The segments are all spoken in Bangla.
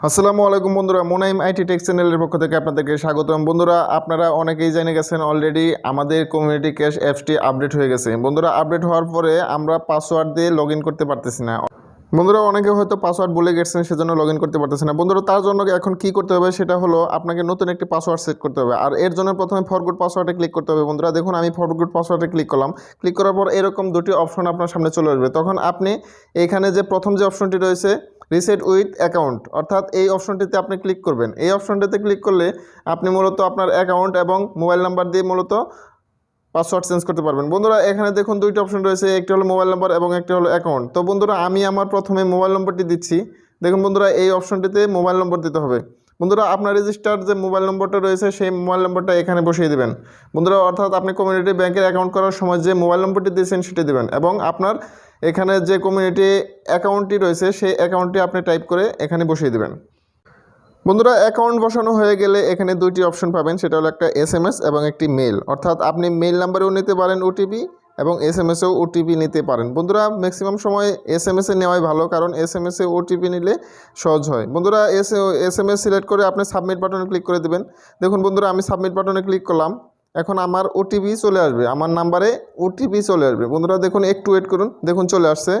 আসসালামু আলাইকুম বন্ধুরা, মুনাইম আইটি টেক চ্যানেলের পক্ষ থেকে আপনাদেরকে স্বাগতম। বন্ধুরা, আপনারা অনেকেই জেনে গেছেন অলরেডি আমাদের কমিউনিটি ক্যাশ অ্যাপসটি আপডেট হয়ে গেছে। বন্ধুরা, আপডেট হওয়ার পরে আমরা পাসওয়ার্ড দিয়ে লগ ইন করতে পারতেছি না। বন্ধুরা, অনেকে হয়তো পাসওয়ার্ড ভুলে গেছেন, সেজন্য লগ ইন করতে পারতেছে না। বন্ধুরা, তার জন্য এখন কি করতে হবে সেটা হলো আপনাকে নতুন একটি পাসওয়ার্ড সেট করতে হবে। আর এর জন্য প্রথমে ফরগট পাসওয়ার্ডে ক্লিক করতে হবে। বন্ধুরা দেখুন, আমি ফরগট পাসওয়ার্ডে ক্লিক করলাম। ক্লিক করার পর এরকম দুটি অপশন আপনার সামনে চলে আসবে। তখন আপনি এখানে যে প্রথম যে অপশনটি রয়েছে রিসেট উইথ অ্যাকাউন্ট, অর্থাৎ এই অপশনটিতে আপনি ক্লিক করবেন। এই অপশনটিতে ক্লিক করলে আপনি মূলত আপনার অ্যাকাউন্ট এবং মোবাইল নাম্বার দিয়ে মূলত পাসওয়ার্ড চেঞ্জ করতে পারবেন। বন্ধুরা, এখানে দেখুন দুইটা অপশন রয়েছে, একটি হলো মোবাইল নাম্বার এবং একটি হলো অ্যাকাউন্ট। তো বন্ধুরা, আমি আমার প্রথমে মোবাইল নম্বরটি দিচ্ছি। দেখুন বন্ধুরা, এই অপশনটিতে মোবাইল নম্বর দিতে হবে। বন্ধুরা, আপনার রেজিস্টার্ড যে মোবাইল নম্বরটা রয়েছে সেই মোবাইল নম্বরটা এখানে বসিয়ে দেবেন। বন্ধুরা, অর্থাৎ আপনি কমিউনিটি ব্যাংকের অ্যাকাউন্ট করার সময় যে মোবাইল নম্বরটি দিয়েছেন সেটি দেবেন এবং আপনার এখানে যে কমিউনিটি অ্যাকাউন্টটি রয়েছে সেই অ্যাকাউন্টটি আপনি টাইপ করে এখানে বসিয়ে দেবেন। বন্ধুরা, অ্যাকাউন্ট বসানো হয়ে গেলে এখানে দুইটি অপশন পাবেন, সেটা হলো একটা SMS এবং একটি মেল। অর্থাৎ আপনি মেল নাম্বারেও নিতে পারেন ওটিপি এবং SMS-এও ওটিপি নিতে পারেন। বন্ধুরা, ম্যাক্সিমাম সময় SMS-এ নেওয়াই ভালো, কারণ SMS-এ ওটিপি নিলে সহজ হয়। বন্ধুরা, SMS সিলেক্ট করে আপনি সাবমিট বাটনে ক্লিক করে দেবেন। দেখুন বন্ধুরা, আমি সাবমিট বাটনে ক্লিক করলাম। এখন আমার ওটিপি চলে আসবে, আমার নাম্বারে ওটিপি চলে আসবে। বন্ধুরা দেখুন, একটু ওয়েট করুন, দেখুন চলে আসছে,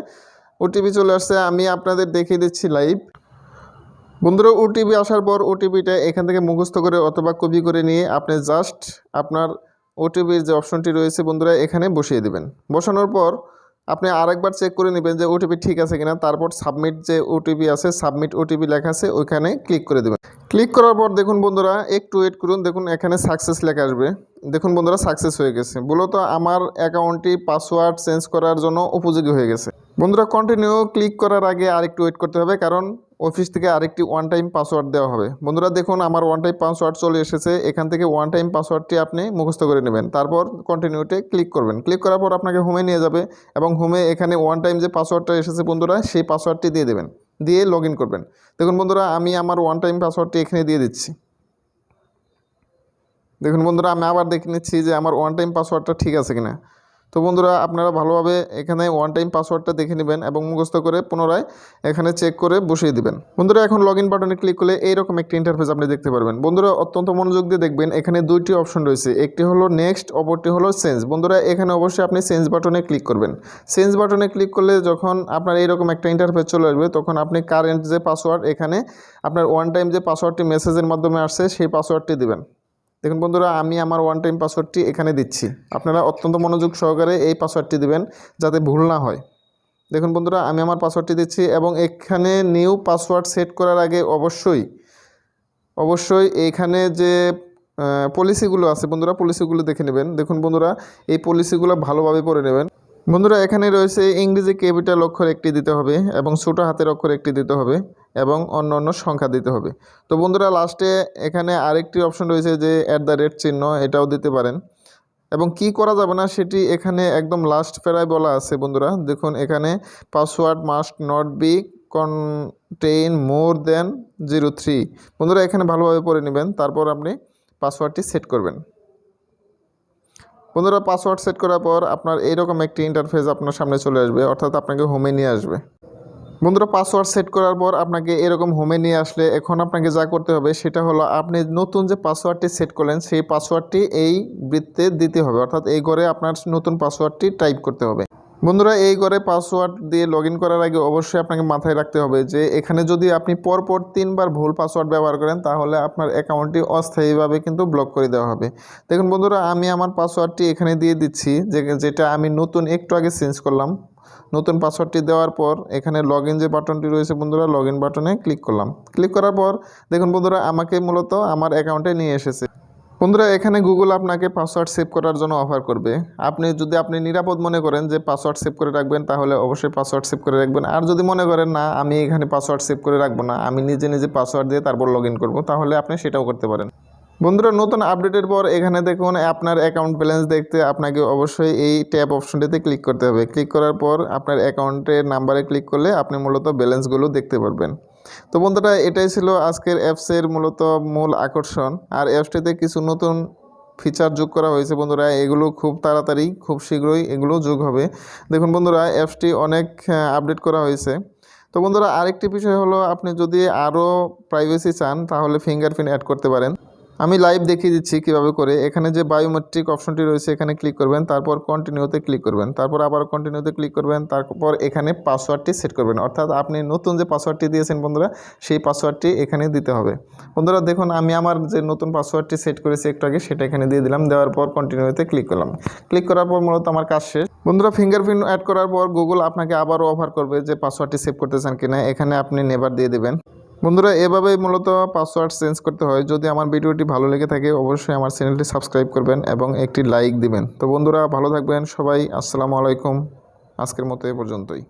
ওটিপি চলে আসছে। আমি আপনাদের দেখিয়ে দিচ্ছি লাইভ। বন্ধুরা, ওটিপি আসার পর ওটিপিটা এখান থেকে মুখস্থ করে অথবা কপি করে নিয়ে আপনি জাস্ট আপনার ওটিপির যে অপশনটি রয়েছে বন্ধুরা এখানে বসিয়ে দেবেন। বসানোর পর আপনি আরেকবার চেক করে নেবেন যে ওটিপি ঠিক আছে কিনা। তারপর সাবমিট যে ওটিপি আছে, সাবমিট ওটিপি লেখা আছে, ওইখানে ক্লিক করে দেবেন। ক্লিক করার পর দেখুন বন্ধুরা, একটু ওয়েট করুন, দেখুন এখানে সাকসেস লেখা আসবে। দেখুন বন্ধুরা, সাকসেস হয়ে গেছে। মূলত আমার অ্যাকাউন্টটি পাসওয়ার্ড চেঞ্জ করার জন্য উপযোগী হয়ে গেছে। বন্ধুরা, কন্টিনিউ ক্লিক করার আগে আরেকটু ওয়েট করতে হবে, কারণ অফিস থেকে আরেকটি ওয়ান টাইম পাসওয়ার্ড দেওয়া হবে। বন্ধুরা দেখুন, আমার ওয়ান টাইম পাসওয়ার্ড চলে এসেছে। এখান থেকে ওয়ান টাইম পাসওয়ার্ডটি আপনি মুখস্থ করে নেবেন, তারপর কন্টিনিউতে ক্লিক করবেন। ক্লিক করার পর আপনাকে হোমে নিয়ে যাবে এবং হোমে এখানে ওয়ান টাইম যে পাসওয়ার্ডটা এসেছে বন্ধুরা, সেই পাসওয়ার্ডটি দিয়ে দেবেন, দিয়ে লগ ইন করবেন। দেখুন বন্ধুরা, আমি আমার ওয়ান টাইম পাসওয়ার্ডটি এখানে দিয়ে দিচ্ছি। দেখুন বন্ধুরা, আমি আবার দেখে নিচ্ছি যে আমার ওয়ান টাইম পাসওয়ার্ডটা ঠিক আছে কিনা। তো বন্ধুরা, আপনারা ভালোভাবে এখানে ওয়ান টাইম পাসওয়ার্ডটা দেখে নেবেন এবং মুখস্থ করে পুনরায় এখানে চেক করে বসিয়ে দিবেন। বন্ধুরা, এখন লগ ইন বাটনে ক্লিক করলে এইরকম একটি ইন্টারফেস আপনি দেখতে পারবেন। বন্ধুরা, অত্যন্ত মনোযোগ দিয়ে দেখবেন, এখানে দুইটি অপশন রয়েছে, একটি হলো নেক্সট, অপরটি হলো চেঞ্জ। বন্ধুরা, এখানে অবশ্যই আপনি চেঞ্জ বাটনে ক্লিক করবেন। চেঞ্জ বাটনে ক্লিক করলে যখন আপনার এইরকম একটা ইন্টারফেস চলে আসবে, তখন আপনি কারেন্ট যে পাসওয়ার্ড, এখানে আপনার ওয়ান টাইম যে পাসওয়ার্ডটি মেসেজের মাধ্যমে আসছে সেই পাসওয়ার্ডটি দিবেন। দেখুন বন্ধুরা, আমি আমার ওয়ান টাইম পাসওয়ার্ডটি এখানে দিচ্ছি। আপনারা অত্যন্ত মনোযোগ সহকারে এই পাসওয়ার্ডটি দিবেন যাতে ভুল না হয়। দেখুন বন্ধুরা, আমি আমার পাসওয়ার্ডটি দিচ্ছি এবং এখানে নিউ পাসওয়ার্ড সেট করার আগে অবশ্যই এইখানে যে পলিসিগুলো আছে বন্ধুরা, পলিসিগুলো দেখে নেবেন। দেখুন বন্ধুরা, এই পলিসিগুলো ভালোভাবে পড়ে নেবেন। বন্ধুরা, এখানে রয়েছে ইংরেজি ক্যাপিটাল অক্ষর একটি দিতে হবে এবং ছোটো হাতের অক্ষর একটি দিতে হবে এবং অন্য সংখ্যা দিতে হবে। তো বন্ধুরা, লাস্টে এখানে আরেকটি অপশন রয়েছে যে @ চিহ্ন, এটাও দিতে পারেন। এবং কি করা যাবে না সেটি এখানে একদম লাস্ট প্যারায় বলা আছে। বন্ধুরা দেখুন, এখানে password must not be contain more than 03। বন্ধুরা, এখানে ভালোভাবে পড়ে নেবেন, তারপর আপনি পাসওয়ার্ডটি সেট করবেন। বন্ধুরা, পাসওয়ার্ড সেট করার পর আপনার এইরকম একটি ইন্টারফেস আপনার সামনে চলে আসবে, অর্থাৎ আপনাকে হোমে নিয়ে আসবে। বন্ধুরা, পাসওয়ার্ড সেট করার পর আপনাকে এরকম হোমে নিয়ে আসলে এখন আপনাকে যা করতে হবে সেটা হলো আপনি নতুন যে পাসওয়ার্ডটি সেট করলেন সেই পাসওয়ার্ডটি এই বৃত্তে দিতে হবে, অর্থাৎ এই ঘরে আপনার নতুন পাসওয়ার্ডটি টাইপ করতে হবে। বন্ধুরা, এই ঘরে পাসওয়ার্ড দিয়ে লগ ইন করার আগে অবশ্যই আপনাকে মাথায় রাখতে হবে যে এখানে যদি আপনি পরপর 3 বার ভুল পাসওয়ার্ড ব্যবহার করেন তাহলে আপনার অ্যাকাউন্টটি অস্থায়ীভাবে কিন্তু ব্লক করে দেওয়া হবে। দেখুন বন্ধুরা, আমি আমার পাসওয়ার্ডটি এখানে দিয়ে দিচ্ছি, যেটা আমি নতুন একটু আগে চেঞ্জ করলাম। নতুন পাসওয়ার্ডটি দেওয়ার পর এখানে লগ ইন যে বাটনটি রয়েছে বন্ধুরা, লগ ইন বাটনে ক্লিক করলাম। ক্লিক করার পর দেখুন বন্ধুরা, আমাকে মূলত আমার অ্যাকাউন্টে নিয়ে এসেছে। বন্ধুরা, এখানে গুগল আপনাকে পাসওয়ার্ড সেভ করার জন্য অফার করবে। আপনি নিরাপদ মনে করেন যে পাসওয়ার্ড সেভ করে রাখবেন, তাহলে অবশ্যই পাসওয়ার্ড সেভ করে রাখবেন। আর যদি মনে করেন না, আমি এখানে পাসওয়ার্ড সেভ করে রাখবো না, আমি নিজে পাসওয়ার্ড দিয়ে তারপর লগ ইন করবো, তাহলে আপনি সেটাও করতে পারেন। বন্ধুরা, নতুন আপডেটের পর এখানে দেখুন আপনার অ্যাকাউন্ট ব্যালেন্স দেখতে আপনাকে অবশ্যই এই ট্যাব অপশনটিতে ক্লিক করতে হবে। ক্লিক করার পর আপনার অ্যাকাউন্টের নাম্বারে ক্লিক করলে আপনি মূলত ব্যালেন্সগুলো দেখতে পারবেন। তো বন্ধুরা, এটাই ছিল আজকের অ্যাপসের মূলত মূল আকর্ষণ। আর অ্যাপসটিতে কিছু নতুন ফিচার যোগ করা হয়েছে বন্ধুরা, এগুলো খুব তাড়াতাড়ি, খুব শীঘ্রই এগুলো যোগ হবে। দেখুন বন্ধুরা, অ্যাপসটি অনেক আপডেট করা হয়েছে। তো বন্ধুরা আরেকটি বিষয় হলো, আপনি যদি আরও প্রাইভেসি চান তাহলে ফিঙ্গারপ্রিন্ট অ্যাড করতে পারেন। আমি লাইভ দেখিয়ে দিচ্ছি কীভাবে করে। এখানে যে বায়োমেট্রিক অপশনটি রয়েছে এখানে ক্লিক করবেন, তারপর কন্টিনিউতে ক্লিক করবেন, তারপর আবার কন্টিনিউতে ক্লিক করবেন, তারপর এখানে পাসওয়ার্ডটি সেট করবেন। অর্থাৎ আপনি নতুন যে পাসওয়ার্ডটি দিয়েছেন বন্ধুরা, সেই পাসওয়ার্ডটি এখানে দিতে হবে। বন্ধুরা দেখুন, আমি আমার যে নতুন পাসওয়ার্ডটি সেট করেছি একটু আগে, সেটা এখানে দিয়ে দিলাম। দেওয়ার পর কন্টিনিউতে ক্লিক করলাম। ক্লিক করার পর মূলত আমার কাজ শেষ। বন্ধুরা ফিঙ্গারপ্রিন্ট অ্যাড করার পর গুগল আপনাকে আবারও অফার করবে যে পাসওয়ার্ডটি সেভ করতে চান কিনা। এখানে আপনি নেভার দিয়ে দেবেন। বন্ধুরা এভাবেই মূলত পাসওয়ার্ড চেঞ্জ করতে হয়। যদি আমার ভিডিওটি ভালো লেগে থাকে অবশ্যই আমার চ্যানেলটি সাবস্ক্রাইব করবেন এবং একটি লাইক দিবেন। তো বন্ধুরা ভালো থাকবেন সবাই। আসসালামু আলাইকুম। আজকের মতো এ পর্যন্তই।